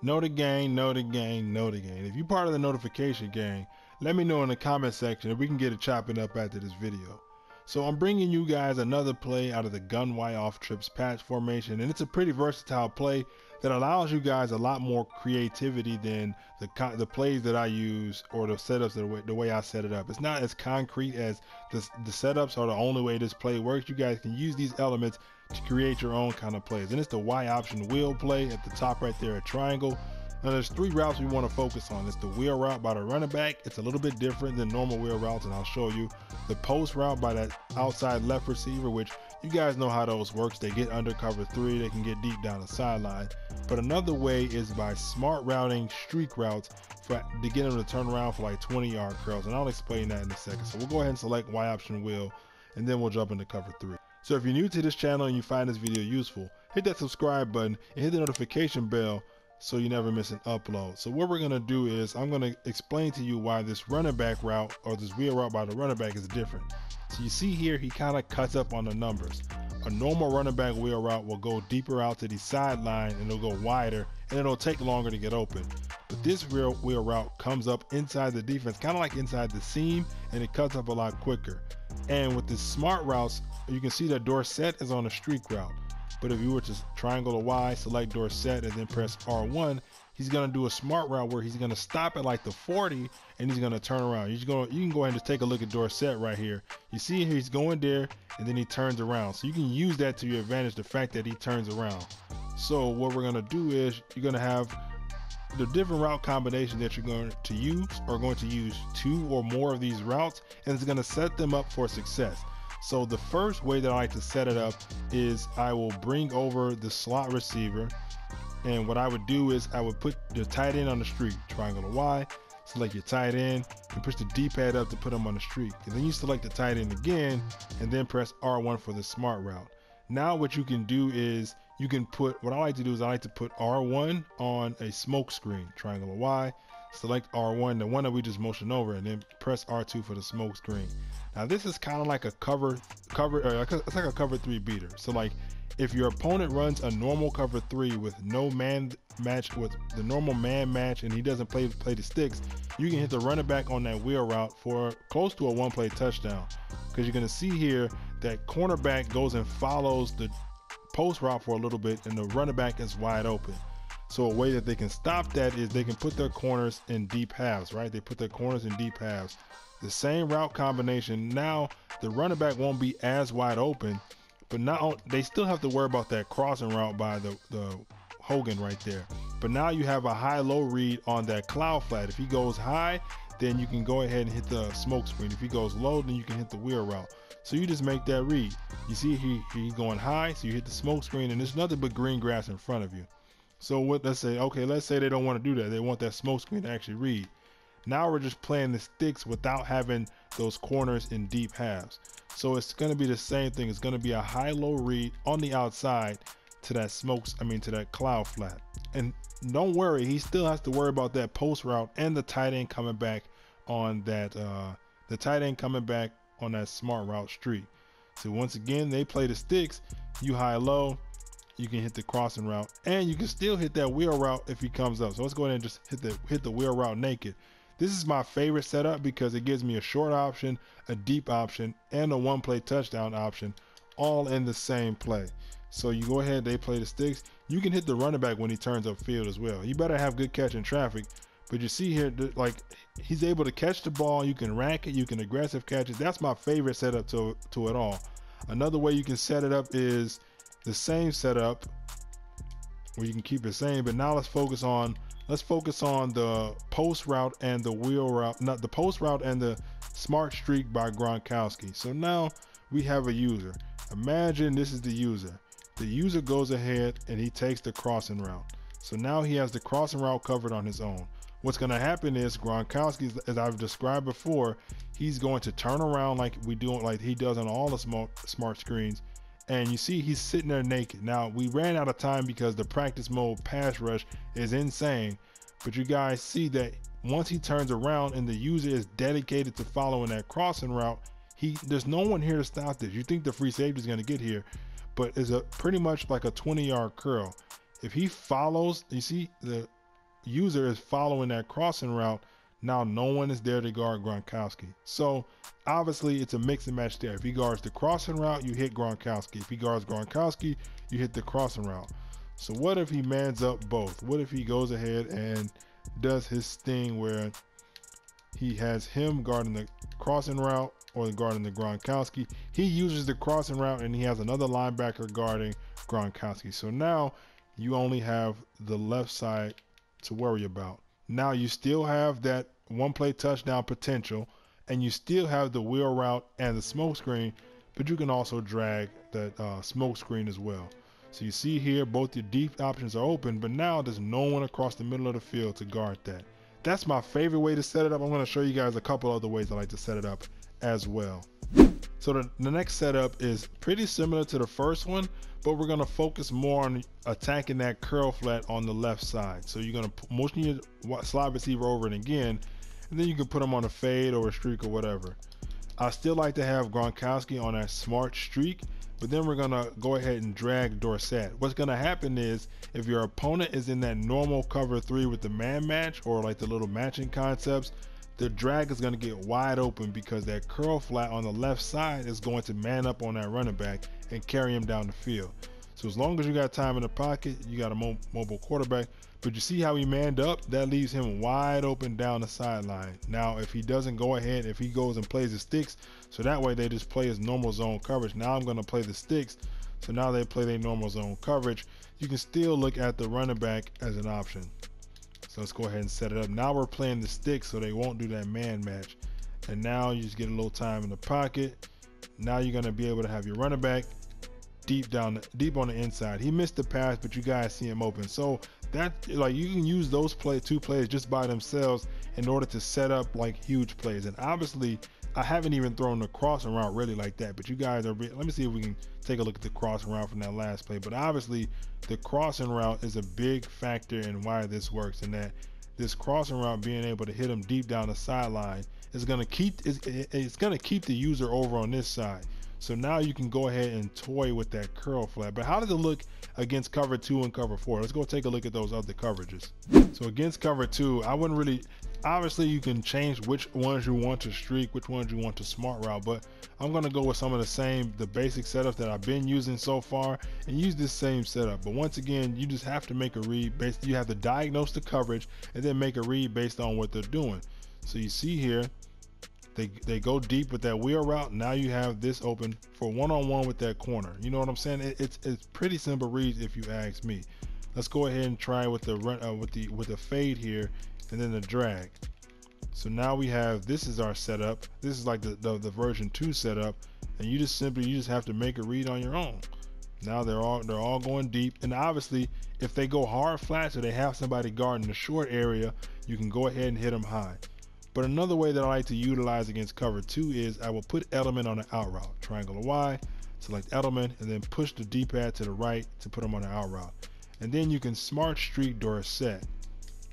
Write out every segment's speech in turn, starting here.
Know the gang, know the gang, know the gang. If you're part of the notification gang, let me know in the comment section if we can get it chopping up after this video. So I'm bringing you guys another play out of the gun Y off trips patch formation, and it's a pretty versatile play that allows you guys a lot more creativity than the plays that I use or the setups the way I set it up. It's not as concrete as the setups are the only way this play works. You guys can use these elements to create your own kind of plays, and it's the Y option wheel play at the top right there, a triangle. Now there's three routes we want to focus on. It's the wheel route by the running back. It's a little bit different than normal wheel routes, and I'll show you. The post route by that outside left receiver, which you guys know how those works. They get under cover 3, they can get deep down the sideline. But another way is by smart routing streak routes to get them to turn around for like 20-yard curls, and I'll explain that in a second. So we'll go ahead and select Y option wheel, and then we'll jump into cover 3. So if you're new to this channel and you find this video useful, hit that subscribe button and hit the notification bell so you never miss an upload. So what we're going to do is I'm going to explain to you why this running back route or this wheel route by the running back is different. So you see here, he kind of cuts up on the numbers. A normal running back wheel route will go deeper out to the sideline and it'll go wider and it'll take longer to get open. But this wheel route comes up inside the defense, kind of like inside the seam, and it cuts up a lot quicker. And with the smart routes, you can see that Dorsett is on a streak route. But if you were to triangle the Y, select Dorsett, and then press R1, he's going to do a smart route where he's going to stop at like the 40 and he's going to turn around. You can go ahead and just take a look at Dorsett right here. You see here, he's going there and then he turns around. So you can use that to your advantage, the fact that he turns around. So what we're going to do is you're going to have the different route combinations that you're going to use are going to use 2 or more of these routes, and it's going to set them up for success. So the first way that I like to set it up is I will bring over the slot receiver, and what I would do is I would put the tight end on the streak, triangle the Y, select your tight end, and push the D-pad up to put him on the streak. And then you select the tight end again, and then press R1 for the smart route. Now what you can do is you can put, what I like to do is I like to put R1 on a smoke screen, triangle the Y, select R1, the one that we just motioned over, and then press R2 for the smoke screen. Now this is kind of like a it's like a cover 3 beater. So like if your opponent runs a normal cover 3 with no man match, with the normal man match, and he doesn't play the sticks, you can hit the running back on that wheel route for close to a 1-play touchdown. Because you're going to see here that cornerback goes and follows the post route for a little bit, and the running back is wide open. So a way that they can stop that is they can put their corners in deep halves, right? They put their corners in deep halves. The same route combination. Now the running back won't be as wide open, but now they still have to worry about that crossing route by the Hogan right there. But now you have a high-low read on that cloud flat. If he goes high, then you can go ahead and hit the smoke screen. If he goes low, then you can hit the wheel route. So you just make that read. You see he's going high, so you hit the smoke screen, and there's nothing but green grass in front of you. So let's say they don't want to do that. They want that smoke screen to actually read. Now we're just playing the sticks without having those corners in deep halves. So it's going to be the same thing. It's going to be a high-low read on the outside to that to that cloud flat. And don't worry, he still has to worry about that post route and the tight end coming back on that smart route streak. So once again, they play the sticks. You high-low, you can hit the crossing route, and you can still hit that wheel route if he comes up. So let's go ahead and just hit the wheel route naked. This is my favorite setup because it gives me a short option, a deep option, and a 1-play touchdown option, all in the same play. So you go ahead, they play the sticks. You can hit the running back when he turns upfield as well. You better have good catch in traffic. But you see here, like, he's able to catch the ball. You can rack it. You can aggressive catch it. That's my favorite setup to it all. Another way you can set it up is the same setup where you can keep it same. But now let's focus on the post route and the wheel route, not the post route and the smart streak by Gronkowski. So now we have a user. Imagine this is the user. The user goes ahead and he takes the crossing route. So now he has the crossing route covered on his own. What's going to happen is Gronkowski, as I've described before, he's going to turn around like he does on all the smart screens. And you see he's sitting there naked. Now we ran out of time because the practice mode pass rush is insane. But you guys see that once he turns around and the user is dedicated to following that crossing route, there's no one here to stop this. You think the free safety is going to get here, but it's pretty much like a 20-yard curl. If he follows, you see user is following that crossing route, now no one is there to guard Gronkowski. So obviously it's a mix and match there. If he guards the crossing route, you hit Gronkowski. If he guards Gronkowski, you hit the crossing route. So what if he mans up both? What if he goes ahead and does his thing where he has him guarding the crossing route or guarding the Gronkowski? He uses the crossing route and he has another linebacker guarding Gronkowski. So now you only have the left side to worry about. Now you still have that one play touchdown potential, and you still have the wheel route and the smoke screen, but you can also drag that smoke screen as well. So you see here, both your deep options are open, but now there's no one across the middle of the field to guard that. That's my favorite way to set it up. I'm going to show you guys a couple other ways I like to set it up as well. So the next setup is pretty similar to the first one, but we're going to focus more on attacking that curl flat on the left side. So you're going to motion your slide receiver over it again, and then you can put them on a fade or a streak or whatever. I still like to have Gronkowski on that smart streak, but then we're going to go ahead and drag Dorsett. What's going to happen is if your opponent is in that normal cover 3 with the man match or like the little matching concepts, the drag is going to get wide open because that curl flat on the left side is going to man up on that running back and carry him down the field. So as long as you got time in the pocket, you got a mobile quarterback, but you see how he manned up? That leaves him wide open down the sideline. Now if he doesn't go ahead, if he goes and plays the sticks, so that way they just play his normal zone coverage. Now I'm going to play the sticks, so now they play their normal zone coverage. You can still look at the running back as an option. So let's go ahead and set it up. Now we're playing the sticks, so they won't do that man match. And now you just get a little time in the pocket. Now you're going to be able to have your running back deep on the inside. He missed the pass, but you guys see him open. So that, like, you can use those two plays just by themselves in order to set up like huge plays. And obviously I haven't even thrown the crossing route really like that, but you guys are, let me see if we can take a look at the crossing route from that last play. But obviously the crossing route is a big factor in why this works, and that this crossing route being able to hit him deep down the sideline is going to keep it's going to keep the user over on this side. So now you can go ahead and toy with that curl flat. But how does it look against cover 2 and cover 4? Let's go take a look at those other coverages. So against cover 2, I wouldn't really, obviously you can change which ones you want to streak, which ones you want to smart route, but I'm going to go with some of the basic setups that I've been using so far and use this same setup. But once again, you just have to make a read based, you have to diagnose the coverage and then make a read based on what they're doing. So you see here, they go deep with that wheel route. Now you have this open for one-on-one with that corner. You know what I'm saying? It's pretty simple reads if you ask me. Let's go ahead and try with the run with the fade here and then the drag. So now we have, this is our setup. This is like the version 2 setup, and you just have to make a read on your own. Now they're all going deep, and obviously if they go hard flat, so they have somebody guarding the short area, you can go ahead and hit them high. But another way that I like to utilize against cover 2 is I will put element on the out route. Triangle Y, select element, and then push the D-pad to the right to put them on the out route. And then you can smart streak Dorsett.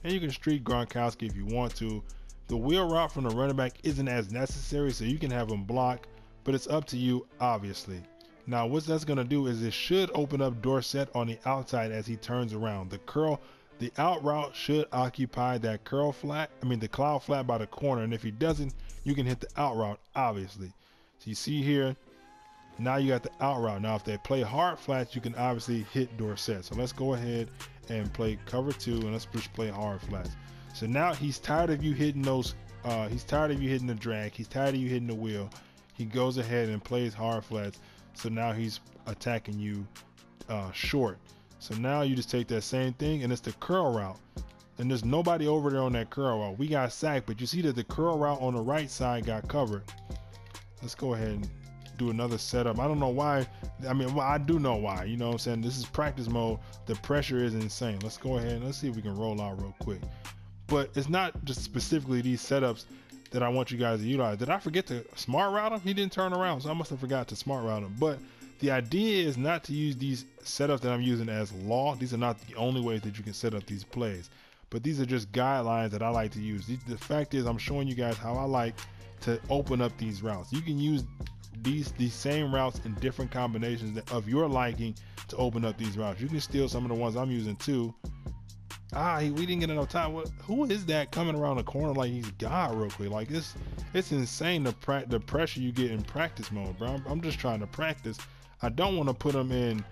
And you can streak Gronkowski if you want to. The wheel route from the running back isn't as necessary, so you can have him block, but it's up to you, obviously. Now what that's going to do is it should open up Dorsett on the outside as he turns around. The out route should occupy that curl flat, the cloud flat by the corner, and if he doesn't, you can hit the out route, obviously. So you see here, now you got the out route. Now if they play hard flats, you can obviously hit Dorsett. So let's go ahead and play cover 2, and let's just play hard flats. So now he's tired of you hitting those, he's tired of you hitting the drag, he's tired of you hitting the wheel. He goes ahead and plays hard flats. So now he's attacking you short. So now you just take that same thing, and it's the curl route, and there's nobody over there on that curl route. We got sacked, but you see that the curl route on the right side got covered. Let's go ahead and do another setup. I don't know why. Well, I do know why. You know what I'm saying? This is practice mode. The pressure is insane. Let's go ahead and let's see if we can roll out real quick. But it's not just specifically these setups that I want you guys to utilize. Did I forget to smart route him? He didn't turn around, so I must have forgot to smart route him. But the idea is not to use these setups that I'm using as law. These are not the only ways that you can set up these plays, but these are just guidelines that I like to use. The fact is, I'm showing you guys how I like to open up these routes. You can use these same routes in different combinations of your liking to open up these routes. You can steal some of the ones I'm using too, We didn't get enough time. Who is that coming around the corner like he's God real quick? Like it's insane the pressure you get in practice mode, bro. I'm just trying to practice. I don't want to put him in.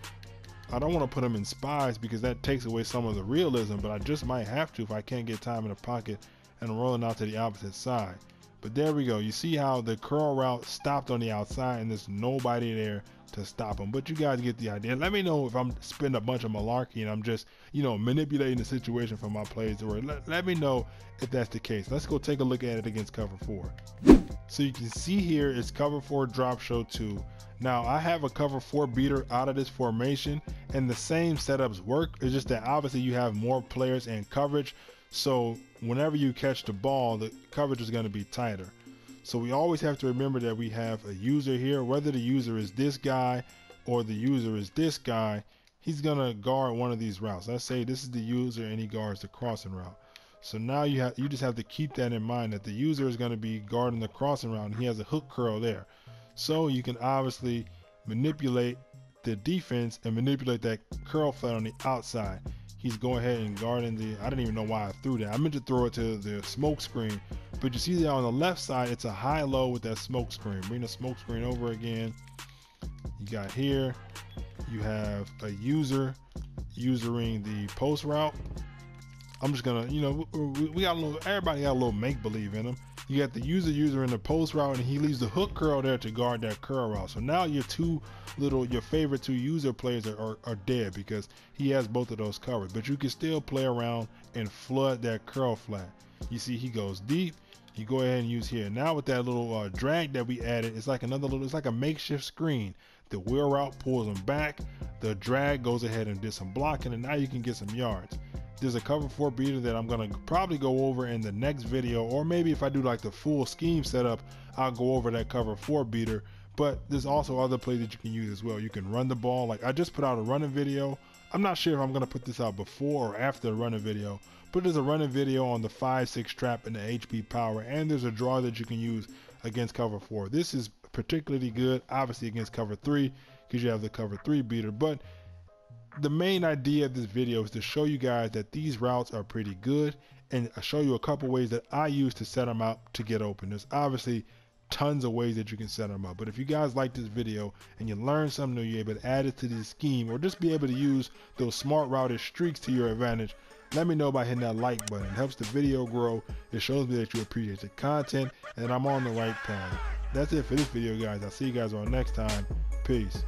I don't want to put him in spies because that takes away some of the realism. But I just might have to if I can't get time in the pocket and rolling out to the opposite side. But there we go. You see how the curl route stopped on the outside and there's nobody there to stop him. But you guys get the idea. Let me know if I'm spending a bunch of malarkey and I'm just, manipulating the situation for my plays. Or let me know if that's the case. Let's go take a look at it against cover 4. So you can see here it's cover 4 drop show 2. Now I have a cover 4 beater out of this formation and the same setups work. It's just that obviously you have more players and coverage. So whenever you catch the ball, the coverage is going to be tighter. So we always have to remember that we have a user here, whether the user is this guy or the user is this guy, he's going to guard one of these routes. Let's say this is the user and he guards the crossing route. So now you just have to keep that in mind that the user is going to be guarding the crossing route and he has a hook curl there. So you can obviously manipulate the defense and manipulate that curl flat on the outside. He's going ahead and guarding I didn't even know why I threw that. I meant to throw it to the smoke screen, but you see that on the left side, it's a high-low with that smoke screen. Bring the smoke screen over again. You got here, you have a user usering the post route. I'm just gonna, we got everybody got a little make-believe in them. You got the user in the post route and he leaves the hook curl there to guard that curl route. So now your favorite two user players are dead because he has both of those covered. But you can still play around and flood that curl flat. You see he goes deep. You go ahead and use here. Now with that little drag that we added, it's like it's like a makeshift screen. The wheel route pulls him back. The drag goes ahead and did some blocking and now you can get some yards. There's a cover 4 beater that I'm going to probably go over in the next video, or maybe if I do like the full scheme setup, I'll go over that cover 4 beater. But there's also other plays that you can use as well. You can run the ball. Like I just put out a running video. I'm not sure if I'm going to put this out before or after the running video, but there's a running video on the 5-6 trap and the HP power, and there's a draw that you can use against cover 4. This is particularly good, obviously, against cover 3 because you have the cover 3 beater. But the main idea of this video is to show you guys that these routes are pretty good and I show you a couple ways that I use to set them out to get open. There's obviously tons of ways that you can set them up, but if you guys like this video and you learn something new, you're able to add it to this scheme or just be able to use those smart routed streaks to your advantage, let me know by hitting that like button. It helps the video grow. It shows me that you appreciate the content and that I'm on the right path. That's it for this video, guys. I'll see you guys on next time. Peace.